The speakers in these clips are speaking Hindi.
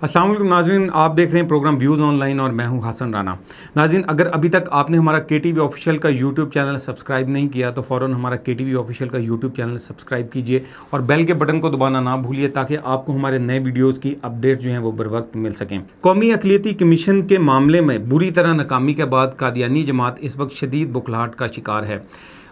अस्सलाम वालेकुम नाज़रीन, आप देख रहे हैं प्रोग्राम व्यूज़ ऑनलाइन और मैं हूं हसन राना। नाज़रीन, अगर अभी तक आपने हमारा KTV ऑफिशियल का यूट्यूब चैनल सब्सक्राइब नहीं किया तो फ़ौरन हमारा KTV ऑफिशियल का यूट्यूब चैनल सब्सक्राइब कीजिए और बेल के बटन को दबाना ना भूलिए ताकि आपको हमारे नए वीडियोज़ की अपडेट जो हैं वो बर वक्त मिल सकें। कौमी अक़लियती कमीशन के मामले में बुरी तरह नाकामी के बाद कादियानी जमात इस वक्त शदीद बुखलाहट का शिकार है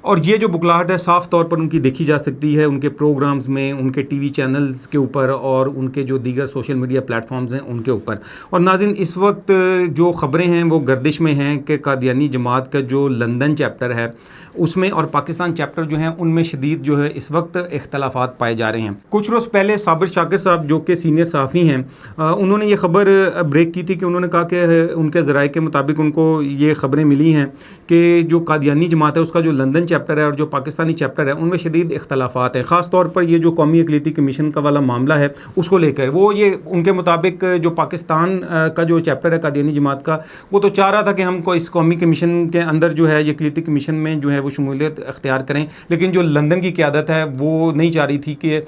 और ये जो बुखलाहट है साफ़ तौर पर उनकी देखी जा सकती है उनके प्रोग्राम्स में, उनके टीवी चैनल्स के ऊपर और उनके जो दीगर सोशल मीडिया प्लेटफॉर्म्स हैं उनके ऊपर। और नाज़रीन, इस वक्त जो ख़बरें हैं वो गर्दिश में हैं कि कादियानी जमात का जो लंदन चैप्टर है उसमें और पाकिस्तान चैप्टर जो हैं उनमें शदीद जो है इस वक्त इख्तलाफात पाए जा रहे हैं। कुछ रोज़ पहले साबिर शाकिर साहब जो कि सीनियर सहाफ़ी हैं, उन्होंने ये ख़बर ब्रेक की थी कि उन्होंने कहा कि उनके ज़राए के मुताबिक उनको ये ख़बरें मिली हैं कि जो कादियानी जमात है उसका जो लंदन चैप्टर है और जो पाकिस्तानी चैप्टर है उनमें शदीद इख्तलाफात हैं। ख़ास तौर पर ये जो कौमी अक़लियती कमीशन का वाला मामला है उसको लेकर वो ये उनके मुताबिक जो पाकिस्तान का जो चैप्टर है कादियानी जमात का, वो तो चाह रहा था कि हमको इस कौमी कमीशन के अंदर जो है ये अक़लियती कमीशन में जो है वो शमूलियत अख्तियार करें, लेकिन जो लंदन की क़यादत है वो नहीं चाह रही थी कि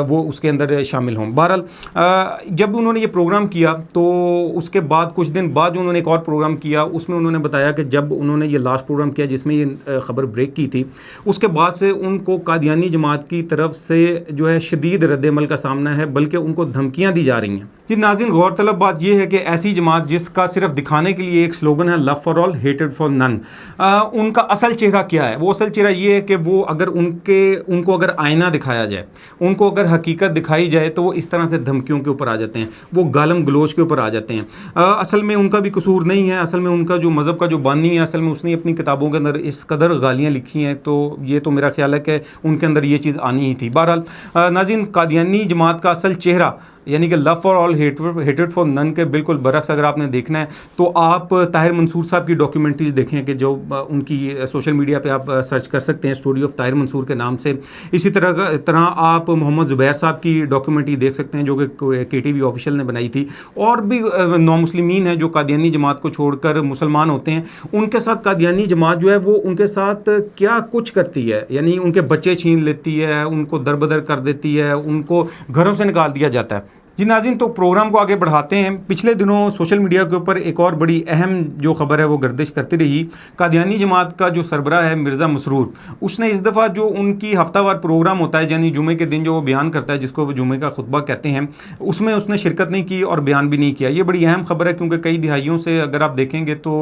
वो उसके अंदर शामिल हों। बहरहाल जब उन्होंने ये प्रोग्राम किया तो उसके बाद कुछ दिन बाद उन्होंने एक और प्रोग्राम किया, उसमें उन्होंने बताया कि जब उन्होंने ये लास्ट प्रोग्राम किया जिसमें ये ख़बर ब्रेक की थी, उसके बाद से उनको कादियानी जमात की तरफ से जो है शदीद रद्द-ए-अमल का सामना है, बल्कि उनको धमकियाँ दी जा रही हैं। ये नाज़रीन, गौरतलब बात यह है कि ऐसी जमात जिसका सिर्फ दिखाने के लिए एक स्लोगन है लव फॉर ऑल हेटेड फॉर नन, उनका असल चेहरा क्या है? वो असल चेहरा ये है कि वो अगर उनको अगर आईना दिखाया जाए, उनको अगर हकीकत दिखाई जाए तो वो इस तरह से धमकियों के ऊपर आ जाते हैं, वो गालम गलोच के ऊपर आ जाते हैं। असल में उनका भी कसूर नहीं है, असल में उनका जो मज़हब का जो बानी है असल में उसने अपनी किताबों के अंदर इस कदर गालियाँ लिखी हैं, तो ये तो मेरा ख्याल है कि उनके अंदर ये चीज़ आनी ही थी। बहरहाल नाज़रीन, कादियानी जमात का असल चेहरा यानी कि लव फॉर ऑल हेटेड फॉर नन के बिल्कुल बरक्स अगर आपने देखना है तो आप ताहिर मंसूर साहब की डॉक्यूमेंट्रीज़ देखें कि जो उनकी सोशल मीडिया पे आप सर्च कर सकते हैं स्टोरी ऑफ ताहिर मंसूर के नाम से। इसी तरह आप मोहम्मद ज़ुबैर साहब की डॉक्यूमेंट्री देख सकते हैं जो कि KTV ऑफिशियल ने बनाई थी। और भी नौ मुस्लिमीन हैं जो कादियानी जमात को छोड़कर मुसलमान होते हैं, उनके साथ कादियानी जमात जो है वो उनके साथ क्या कुछ करती है, यानी उनके बच्चे छीन लेती है, उनको दरबदर कर देती है, उनको घरों से निकाल दिया जाता है। जी नाज़रीन, तो प्रोग्राम को आगे बढ़ाते हैं। पिछले दिनों सोशल मीडिया के ऊपर एक और बड़ी अहम जो ख़बर है वो गर्दिश करती रही। कादियानी जमात का जो सरबराह है मिर्ज़ा मसरूर, उसने इस दफ़ा जो उनकी हफ्तावार प्रोग्राम होता है यानी जुमे के दिन जो वो बयान करता है जिसको वो जुमे का खुतबा कहते हैं, उसमें उसने शिरकत नहीं की और बयान भी नहीं किया। ये बड़ी अहम ख़बर है क्योंकि कई दिहाइयों से अगर आप देखेंगे तो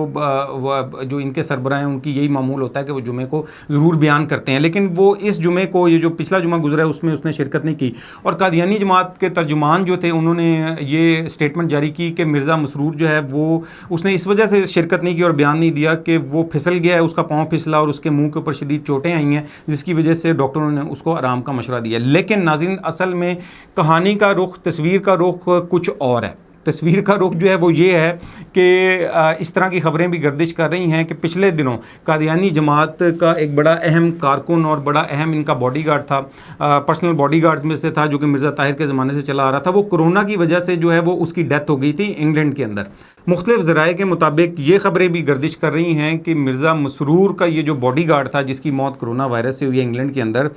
जो इनके सरबराह हैं उनकी यही मामूल होता है कि वो जुमे को ज़रूर बयान करते हैं, लेकिन वो इस जुमे को, ये जो पिछला जुमा गुजरा है उसमें उसने शिरकत नहीं की। और कादियानी जमात के तर्जुमान जो थे उन्होंने ये स्टेटमेंट जारी की कि मिर्ज़ा मसरूर जो है वो उसने इस वजह से शिरकत नहीं की और बयान नहीं दिया कि वो फिसल गया है, उसका पाँव फिसला और उसके मुंह के ऊपर शदीद चोटें आई हैं जिसकी वजह से डॉक्टरों ने उसको आराम का मशवरा दिया। लेकिन नाज़रीन, असल में कहानी का रुख, तस्वीर का रुख कुछ और है। तस्वीर का रुख जो है वो ये है कि इस तरह की ख़बरें भी गर्दिश कर रही हैं कि पिछले दिनों कादियानी जमात का एक बड़ा अहम कारकुन और बड़ा अहम इनका बॉडीगार्ड था, पर्सनल बॉडीगार्ड्स में से था जो कि मिर्ज़ा ताहिर के ज़माने से चला आ रहा था, वो कोरोना की वजह से जो है वो उसकी डेथ हो गई थी इंग्लैंड के अंदर। मुख्तलिफ ज़राए के मुताबिक ये ख़बरें भी गर्दिश कर रही हैं कि मिर्ज़ा मसरूर का ये जो बॉडीगार्ड था जिसकी मौत कोरोना वायरस से हुई है इंग्लैंड के अंदर,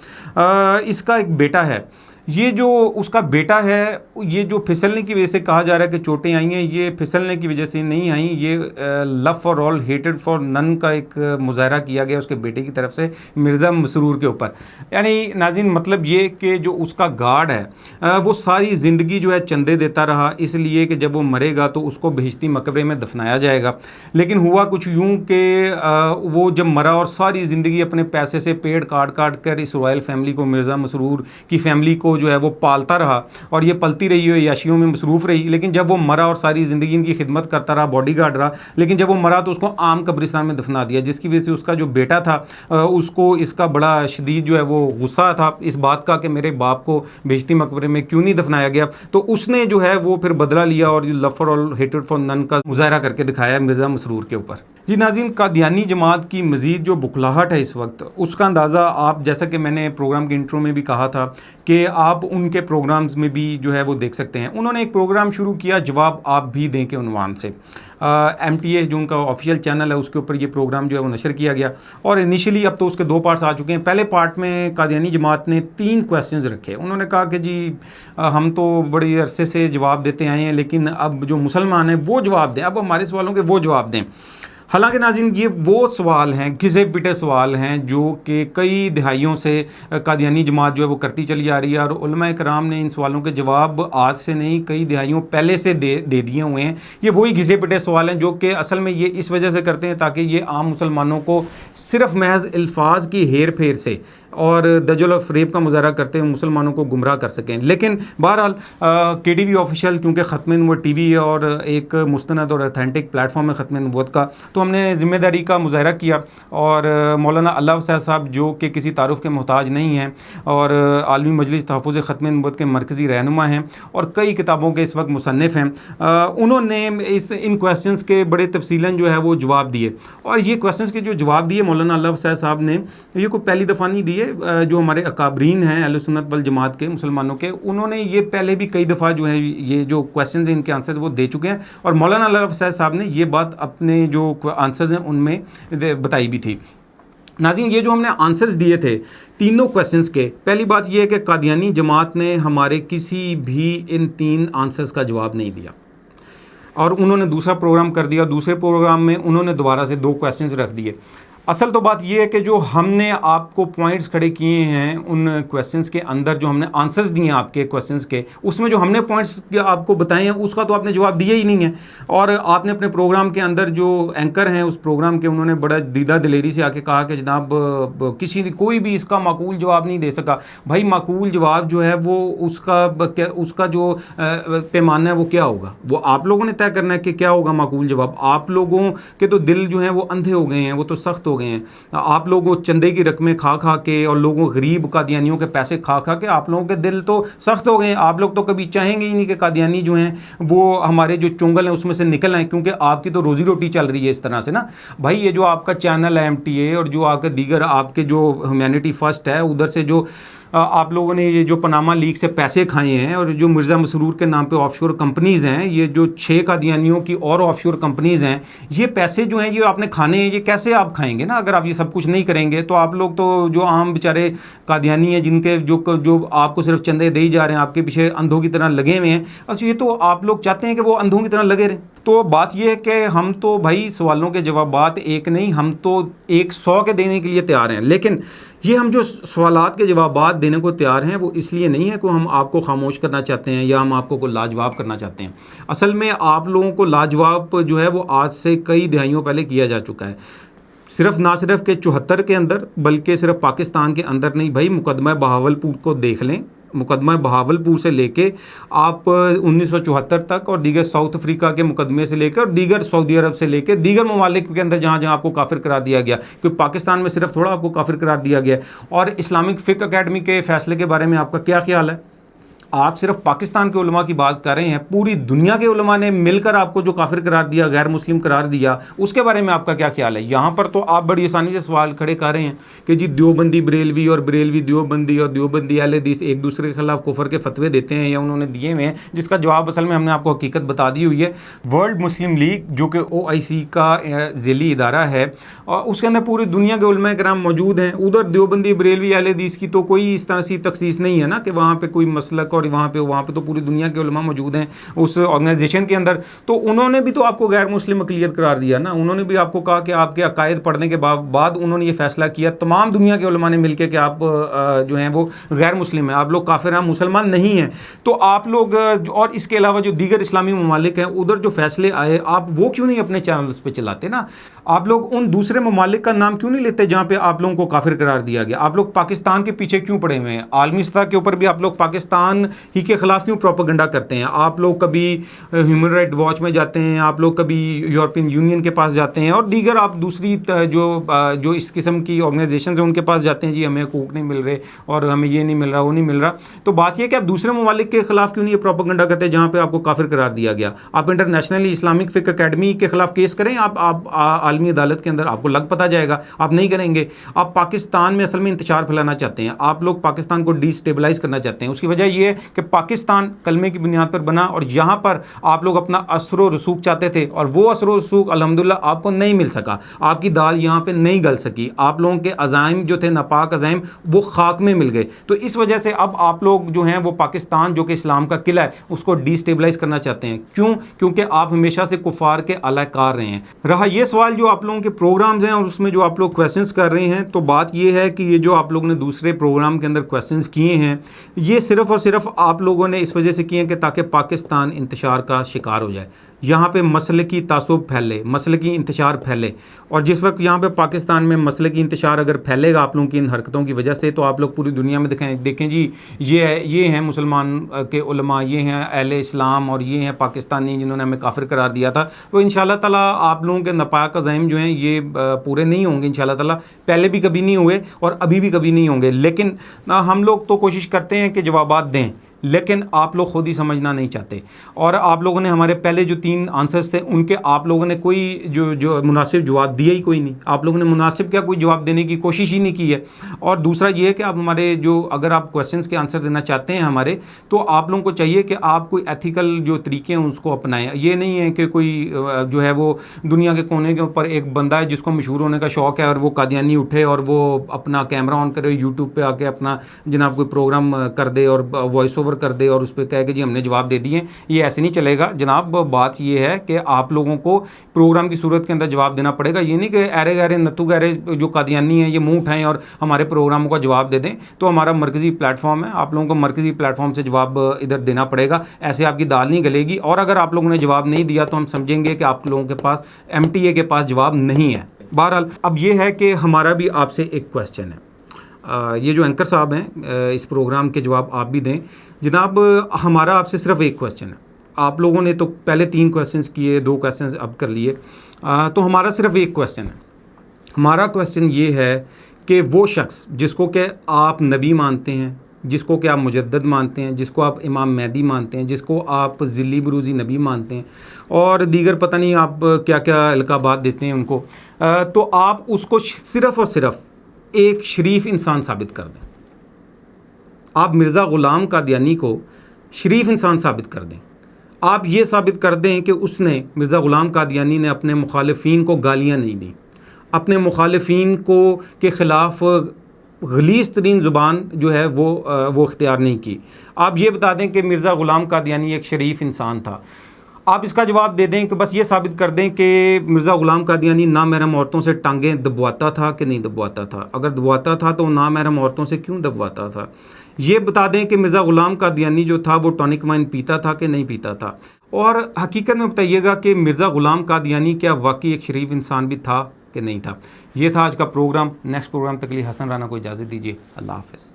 इसका एक बेटा है। ये जो उसका बेटा है, ये जो फिसलने की वजह से कहा जा रहा है कि चोटें आई हैं, ये फिसलने की वजह से नहीं आई, ये लव फॉर ऑल हेटेड फॉर नन का एक मुजाहरा किया गया उसके बेटे की तरफ से मिर्ज़ा मसरूर के ऊपर। यानी नाज़रीन, मतलब ये कि जो उसका गार्ड है वो सारी ज़िंदगी जो है चंदे देता रहा इसलिए कि जब वो मरेगा तो उसको बहिश्ती मकबरे में दफनाया जाएगा। लेकिन हुआ कुछ यूँ कि वो जब मरा और सारी ज़िंदगी अपने पैसे से पेड़ काट काट कर इस रॉयल फैमिली को, मिर्ज़ा मसरूर की फैमिली को जो है वो पालता रहा और ये पलती रही हो, याशियों में मसरूफ़ रही। लेकिन जब वो मरा और सारी ज़िंदगी इनकी खिदमत करता रहा, बॉडीगार्ड रहा, लेकिन जब वो मरा तो उसको आम कब्रिस्तान में दफना दिया, जिसकी वजह से उसका जो बेटा था उसको इसका बड़ा शदीद जो है वो गुस्सा था इस बात का कि मेरे बाप को बेइज्जती मकबरे में क्यों नहीं दफनाया गया। तो उसने जो है वो फिर बदला लिया और लव फॉर ऑल हेटेड फॉर नन का मुजाहरा करके दिखाया मिर्ज़ा मसरूर के ऊपर। जी नाज़रीन, कादियानी जमात की मज़ीद जो बुखलाहट है इस वक्त, उसका अंदाज़ा आप, जैसा कि मैंने प्रोग्राम के इंट्रो में भी कहा था कि आप उनके प्रोग्राम्स में भी जो है वो देख सकते हैं। उन्होंने एक प्रोग्राम शुरू किया, जवाब आप भी दें के उन्वान से। MTA जो उनका ऑफिशियल चैनल है उसके ऊपर ये प्रोग्राम जो है वो नशर किया गया, और इनिशियली अब तो उसके 2 पार्ट्स आ चुके हैं। पहले पार्ट में कादियानी जमात ने 3 क्वेश्चंस रखे। उन्होंने कहा कि जी हम तो बड़ी अरसे से जवाब देते आए हैं, लेकिन अब जो मुसलमान हैं वो जवाब दें, अब हमारे सवालों के वो जवाब दें। हालांकि नाज़रीन, ये वो सवाल हैं, घिसे पिटे सवाल हैं, जो कि कई दिहाइयों से कादियानी जमात जो है वो करती चली आ रही है, और उलमा इकराम ने इन सवालों के जवाब आज से नहीं कई दिहाइयों पहले से दे दिए हुए हैं। ये वही घिसे पिटे सवाल हैं जो कि असल में ये इस वजह से करते हैं ताकि ये आम मुसलमानों को सिर्फ महज अल्फाज की हेर फेर से और दजल और फ़रेब का मुजाहरा करते हुए मुसलमानों को गुमराह कर सकें। लेकिन बहरहाल KTV ऑफिशियल क्योंकि ख़त्म नबूवत TV है और एक मुस्तनद और ऑथेंटिक प्लेटफॉर्म है ख़त्म नबूवत का, तो हमने ज़िम्मेदारी का मुजाहरा किया, और मौलाना अल्लाह वसीअत साहब जो कि किसी तारुफ़ के मोहताज नहीं हैं और आलमी मजलिस तहफ़्फ़ुज़ ख़त्म नबूवत के मरकज़ी रहनुमा हैं और कई किताबों के इस वक्त मुसन्निफ़ हैं, उन्होंने इन क्वेश्चंस के बड़े तफसीलन जो है वो जवाब दिए। और ये क्वेश्चंस के जो जवाब दिए मौलाना अल्लाह वसीअत साहब ने, ये कोई पहली दफ़ा नहीं दिए। जो हमारे अकाबरीन हैं अहले सुन्नत वल जमात के मुसलमानों के, उन्होंने ये पहले भी कई दफ़ा जो है ये जो क्वेश्चंस हैं इनके आंसर्स वो दे चुके हैं, और मौलाना अल्लाह वसीअत साहब ने ये बात अपने जो आंसर्स हैं उनमें बताई भी थी। नाज़रीन, ये जो हमने आंसर्स दिए थे तीनों क्वेश्चंस के, पहली बात ये है कि कादियानी जमात ने हमारे किसी भी इन 3 आंसर्स का जवाब नहीं दिया, और उन्होंने दूसरा प्रोग्राम कर दिया। दूसरे प्रोग्राम में उन्होंने दोबारा से 2 क्वेश्चंस रख दिए। असल तो बात यह है कि जो हमने आपको पॉइंट्स खड़े किए हैं उन क्वेश्चंस के अंदर, जो हमने आंसर्स दिए हैं आपके क्वेश्चंस के, उसमें जो हमने पॉइंट्स आपको बताए हैं उसका तो आपने जवाब दिया ही नहीं है। और आपने अपने प्रोग्राम के अंदर जो एंकर हैं उस प्रोग्राम के, उन्होंने बड़ा दीदा दिलेरी से आके कहा कि जनाब कोई भी इसका माकूल जवाब नहीं दे सका। भाई माकूल जवाब जो है वो उसका जो पैमाना है वो क्या होगा, वो आप लोगों ने तय करना है कि क्या होगा माकूल जवाब। आप लोगों के तो दिल जो हैं वो अंधे हो गए हैं, वो तो सख्त हो गए हैं। आप लोगों चंदे की रकमें खा खा के और लोगों गरीब कादियानियों के पैसे खा खा के आप लोगों के दिल तो सख्त हो गए हैं। आप लोग तो कभी चाहेंगे ही नहीं कि कादियानी जो हैं वो हमारे जो चुंगल हैं उसमें से निकल आए, क्योंकि आपकी तो रोज़ी रोटी चल रही है इस तरह से ना। भाई ये जो आपका चैनल है MTA और जो आपके दीगर आपके जो ह्यूमैनिटी फर्स्ट है, उधर से जो आप लोगों ने ये जो पनामा लीग से पैसे खाए हैं, और जो मिर्ज़ा मसरूर के नाम पे ऑफशोर कंपनीज़ हैं, ये जो 6 कादियानियों की और ऑफशोर कंपनीज़ हैं, ये पैसे जो हैं ये आपने खाने हैं, ये कैसे आप खाएंगे ना अगर आप ये सब कुछ नहीं करेंगे। तो आप लोग तो जो आम बेचारे कादियानी हैं जिनके जो आपको सिर्फ चंदे दे ही जा रहे हैं, आपके पीछे अंधों की तरह लगे हुए हैं, अच्छा ये तो आप लोग चाहते हैं कि वो अंधों की तरह लगे रहें। तो बात यह है कि हम तो भाई सवालों के जवाबात एक नहीं, हम तो 100 के देने के लिए तैयार हैं, लेकिन ये हम जो सवालात के जवाबात देने को तैयार हैं वो इसलिए नहीं है कि हम आपको खामोश करना चाहते हैं या हम आपको कोई लाजवाब करना चाहते हैं। असल में आप लोगों को लाजवाब जो है वो आज से कई दहाइयों पहले किया जा चुका है। ना सिर्फ के 74 के अंदर, बल्कि सिर्फ पाकिस्तान के अंदर नहीं। भाई मुकदमा बहावलपुर को देख लें, मुकदमा बहावलपुर से लेके आप 1974 तक, और दीगर साउथ अफ्रीका के मुकदमे से लेकर, दीगर सऊदी अरब से लेकर दीगर ममालिक के अंदर जहाँ जहाँ आपको काफिर करार दिया गया, क्योंकि पाकिस्तान में सिर्फ थोड़ा आपको काफिर करार दिया गया। और इस्लामिक फ़िक़्ह अकेडमी के फ़ैसले के बारे में आपका क्या ख्याल है? आप सिर्फ पाकिस्तान के उलमा की बात कर रहे हैं, पूरी दुनिया के उलमा ने मिलकर आपको जो काफिर करार दिया, गैर मुस्लिम करार दिया, उसके बारे में आपका क्या ख्याल है? यहाँ पर तो आप बड़ी आसानी से सवाल खड़े कर रहे हैं कि जी देवबंदी बरेलवी और बरेलवी देवबंदी और देवबंदी अहले हदीस एक दूसरे के खिलाफ कुफर के फतवे देते हैं या उन्होंने दिए हुए हैं, जिसका जवाब असल में हमने आपको हकीकत बता दी हुई है। वर्ल्ड मुस्लिम लीग जो कि OIC का ज़ेली इदारा है, और उसके अंदर पूरी दुनिया के उलमा किराम मौजूद हैं। उधर देवबंदी बरेलवी अहले हदीस की तो कोई इस तरह सी तखसीस नहीं है ना कि वहाँ पर कोई मसलक, और वहाँ पे तो पूरी दुनिया के उलमा मौजूद हैं उस ऑर्गेनाइजेशन के अंदर। तो उन्होंने भी तो आपको गैर मुस्लिम अक़लियत करार दिया ना। उन्होंने भी आपको कहा कि आपके अकायद पढ़ने के बाद उन्होंने ये फैसला किया, तमाम दुनिया के उलमा ने मिलकर, कि आप जो हैं वो गैर मुस्लिम हैं, आप लोग काफिर हैं, मुसलमान नहीं हैं। तो आप लोग और इसके अलावा जो दीगर इस्लामी ममालिक हैं उधर जो फैसले आए, आप वो क्यों नहीं अपने चैनल्स पर चलाते ना? आप लोग उन दूसरे ममालिक का नाम क्यों नहीं लेते जहाँ पे आप लोगों को काफिर करार दिया गया? आप लोग पाकिस्तान के पीछे क्यों पड़े हुए हैं? आलमी सतह के ऊपर भी आप लोग पाकिस्तान ही के खिलाफ क्यों प्रोपेगेंडा करते हैं? आप लोग कभी ह्यूमन राइट वॉच में जाते हैं, आप लोग कभी यूरोपियन यूनियन के पास जाते हैं, और दीगर आप दूसरी जो इस किस्म की ऑर्गेनाइजेशन हैं उनके पास जाते हैं, जी हमें हकूक़ नहीं मिल रहे और हमें ये नहीं मिल रहा, वो नहीं मिल रहा। तो बात यह कि आप दूसरे ममालिक के खिलाफ क्यों नहीं ये प्रोपेगेंडा करते जहाँ पे आपको काफिर करार दिया गया? आप इंटरनेशनली इस्लामिक फ़िक़्ह अकेडमी के खिलाफ केस करें, आप आलमी अदालत के अंदर, आपको लग पता जाएगा, आप नहीं करेंगे। आप पाकिस्तान में असल में इंतशार फैलाना चाहते हैं, आप लोग पाकिस्तान को डिस्टेबलाइज करना चाहते हैं। उसकी वजह यह है कि पाकिस्तान कलमे की बुनियाद पर बना और यहाँ पर आप लोग अपना असर रसूख चाहते थे और वो असर रसूख अल्हम्दुलिल्लाह आपको नहीं मिल सका, आपकी दाल यहाँ पर नहीं गल सकी, आप लोगों के अज़ाइम जो थे नापाक अज़ाइम वो खाक में मिल गए। तो इस वजह से अब आप लोग जो हैं वो पाकिस्तान जो कि इस्लाम का किला है उसको डिस्टेबलाइज करना चाहते हैं। क्यों? क्योंकि आप हमेशा से कुफार के अलाकार रहे हैं। रहा ये सवाल जो आप लोगों के प्रोग्राम्स हैं और उसमें जो आप लोग क्वेश्चंस कर रहे हैं, तो बात ये है कि ये जो आप लोगों ने दूसरे प्रोग्राम के अंदर क्वेश्चंस किए हैं ये सिर्फ़ और सिर्फ आप लोगों ने इस वजह से किए हैं कि ताकि पाकिस्तान इंतशार का शिकार हो जाए, यहाँ पे मसले की तासुब फैले, मसले की इंतशार फैले। और जिस वक्त यहाँ पे पाकिस्तान में मसले की इंतशार अगर फैलेगा आप लोगों की इन हरकतों की वजह से, तो आप लोग पूरी दुनिया में देखें जी ये हैं मुसलमान के उलमा, ये हैं अहले इस्लाम और ये हैं पाकिस्तानी जिन्होंने हमें काफिर करार दिया था। तो इंशाअल्लाह ताला आप लोगों के नापाक अज़ाइम जो हैं ये पूरे नहीं होंगे इंशाअल्लाह ताला, पहले भी कभी नहीं हुए और अभी भी कभी नहीं होंगे। लेकिन हम लोग तो कोशिश करते हैं कि जवाबात दें, लेकिन आप लोग खुद ही समझना नहीं चाहते। और आप लोगों ने हमारे पहले जो 3 आंसर्स थे उनके आप लोगों ने कोई जो मुनासिब जवाब दिया ही कोई नहीं, आप लोगों ने मुनासिब क्या कोई जवाब देने की कोशिश ही नहीं की है। और दूसरा ये है कि आप हमारे जो अगर आप क्वेश्चंस के आंसर देना चाहते हैं हमारे, तो आप लोगों को चाहिए कि आप कोई एथिकल जो तरीके हैं उसको अपनाएं। ये नहीं है कि कोई जो है वो दुनिया के कोने के ऊपर एक बंदा है जिसको मशहूर होने का शौक़ है और वो कादियानी उठे और वो अपना कैमरा ऑन करे, यूट्यूब पर आके अपना जनाब कोई प्रोग्राम कर दे और वॉइस ओवर कर दे और उस पर कहे कि जी हमने जवाब दे दिए। ये ऐसे नहीं चलेगा जनाब। बात ये है कि आप लोगों को प्रोग्राम की सूरत के अंदर जवाब देना पड़ेगा। ये नहीं कि अरे गहरे नत्थू गहरे जो कादियानी हैं ये मुंह उठाएं और हमारे प्रोग्रामों का जवाब दे दें। तो हमारा मरकज़ी प्लेटफॉर्म है, आप लोगों को मरकज़ी प्लेटफॉर्म से जवाब इधर देना पड़ेगा, ऐसे आपकी दाल नहीं गलेगी। और अगर आप लोगों ने जवाब नहीं दिया तो हम समझेंगे कि आप लोगों के पास MTA के पास जवाब नहीं है। बहरहाल अब ये है कि हमारा भी आपसे एक क्वेश्चन है, ये जो एंकर साहब हैं इस प्रोग्राम के जवाब आप भी दें जनाब। हमारा आपसे सिर्फ एक क्वेश्चन है, आप लोगों ने तो पहले 3 क्वेश्चंस किए, 2 क्वेश्चंस अब कर लिए, तो हमारा सिर्फ एक क्वेश्चन है। हमारा क्वेश्चन ये है कि वो शख्स जिसको कि आप नबी मानते हैं, जिसको कि आप मुजद्दद मानते हैं, जिसको आप इमाम मेहदी मानते हैं, जिसको आप ज़िल्ली बरूज़ी नबी मानते हैं और दीगर पता नहीं आप क्या क्या अलकाबात देते हैं उनको, तो आप उसको सिर्फ़ और सिर्फ एक शरीफ इंसान साबित कर दें। आप मिर्ज़ा ग़ुलाम कादियानी को शरीफ इंसान साबित कर दें। आप ये साबित कर दें कि उसने मिर्ज़ा ग़ुलाम कादियानी ने अपने मुखालिफिन को गालियाँ नहीं दी, अपने मुखालिफिन को के ख़िलाफ़ गलीज़ तरीन ज़ुबान जो है वो इख्तियार नहीं की। आप ये बता दें कि मिर्ज़ा ग़ुलाम कादियानी एक शरीफ इंसान था। आप इसका जवाब दे दें कि बस ये साबित कर दें कि मिर्ज़ा ग़ुलाम कादियानी नामहरम औरतों से टांगें दबवाता था कि नहीं दबवाता था। अगर दबवाता था तो नामहरम औरतों से क्यों दबवाता था। ये बता दें कि मिर्ज़ा ग़ुलाम कादियानी जो था वो टॉनिक वाइन पीता था कि नहीं पीता था। और हकीकत में बताइएगा कि मिर्ज़ा ग़ुलाम कादियानी क्या वाकई एक शरीफ इंसान भी था कि नहीं था। ये था आज का प्रोग्राम। नेक्स्ट प्रोग्राम तक के लिए हसन राना को इजाज़त दीजिए। अल्लाह हाफ़िज़।